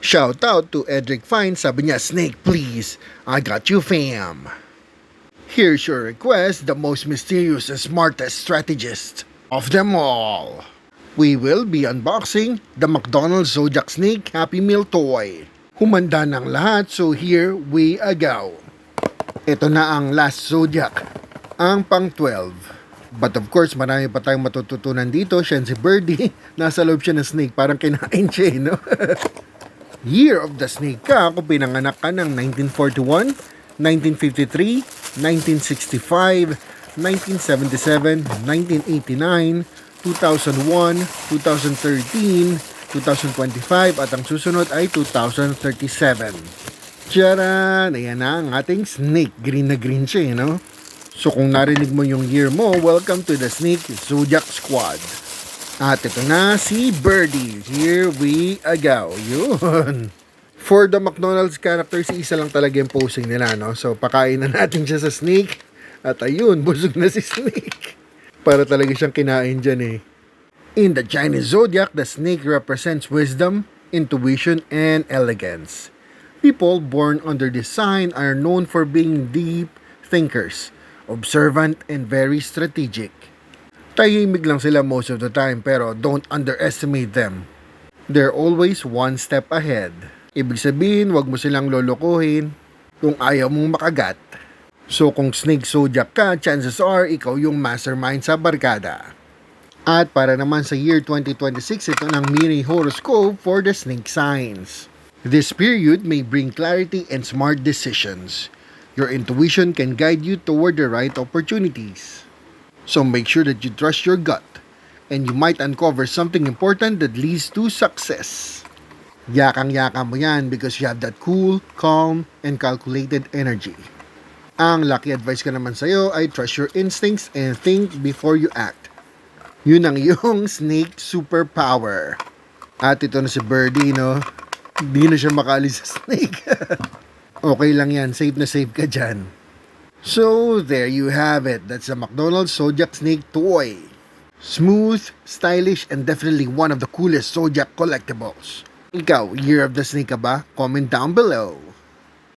Shout out to Edric Fine, sabi niya, "Snake please, I got you fam." Here's your request, the most mysterious and smartest strategist of them all. We will be unboxing the McDonald's Zodiac Snake Happy Meal toy. Humanda ng lahat, so here we go. Ito na ang last Zodiac, ang pang 12. But of course, marami pa tayong matututunan dito. Siya si Birdie, nasa loob siya ng snake, parang kinain siya, no? Year of the Snake ka kung pinanganak ka ng 1941, 1953, 1965, 1977, 1989, 2001, 2013, 2025 at ang susunod ay 2037. Tcharan! Ayan na ang ating snake. Green na green siya, no? So kung narinig mo yung year mo, welcome to the Snake Zodiac Squad. At ito na si Birdie. Here we go. Yun. For the McDonald's characters, isa lang talaga yung posing nila, no? So pakain na natin siya sa snake. At ayun, busog na si Snake. Para talaga siyang kinain dyan eh. In the Chinese zodiac, the snake represents wisdom, intuition, and elegance. People born under this sign are known for being deep thinkers, observant, and very strategic. Tahimik lang sila most of the time pero don't underestimate them. They're always one step ahead. Ibig sabihin, wag mo silang lolokohin kung ayaw mong makagat. So kung snake zodiac ka, chances are ikaw yung mastermind sa barkada. At para naman sa year 2026, ito ng mini horoscope for the snake signs. This period may bring clarity and smart decisions. Your intuition can guide you toward the right opportunities. So make sure that you trust your gut, and you might uncover something important that leads to success. Yakang-yaka mo yan because you have that cool, calm, and calculated energy. Ang lucky advice ko naman sa'yo ay trust your instincts and think before you act. Yun ang iyong snake superpower. At ito na si Birdie, no? Hindi na siya makaalis sa snake. Okay lang yan, safe na safe ka dyan. So, there you have it. That's the McDonald's Zodiac Snake toy. Smooth, stylish, and definitely one of the coolest Zodiac collectibles. Ikaw, year of the snake ka ba? Comment down below.